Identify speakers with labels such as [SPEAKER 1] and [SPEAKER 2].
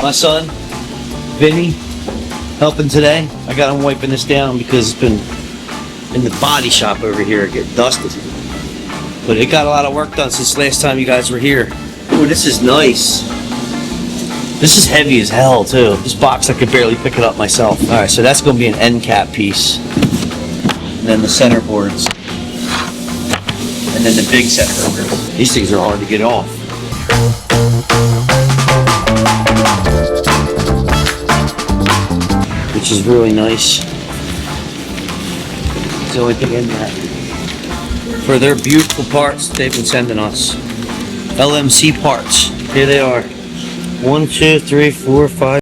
[SPEAKER 1] My son, Vinny, helping today. I got him wiping this down because it's been in the body shop over here getting dusted. But it got a lot of work done since last time you guys were here. Oh, this is nice. This is heavy as hell too. This box, I could barely pick it up myself. All right, so that's going to be an end cap piece. And then the center boards. And then the big center boards. These things are hard to get off. Which is really nice. It's the only thing in that. For their beautiful parts they've been sending us. LMC parts. Here they are. 1, 2, 3, 4, 5.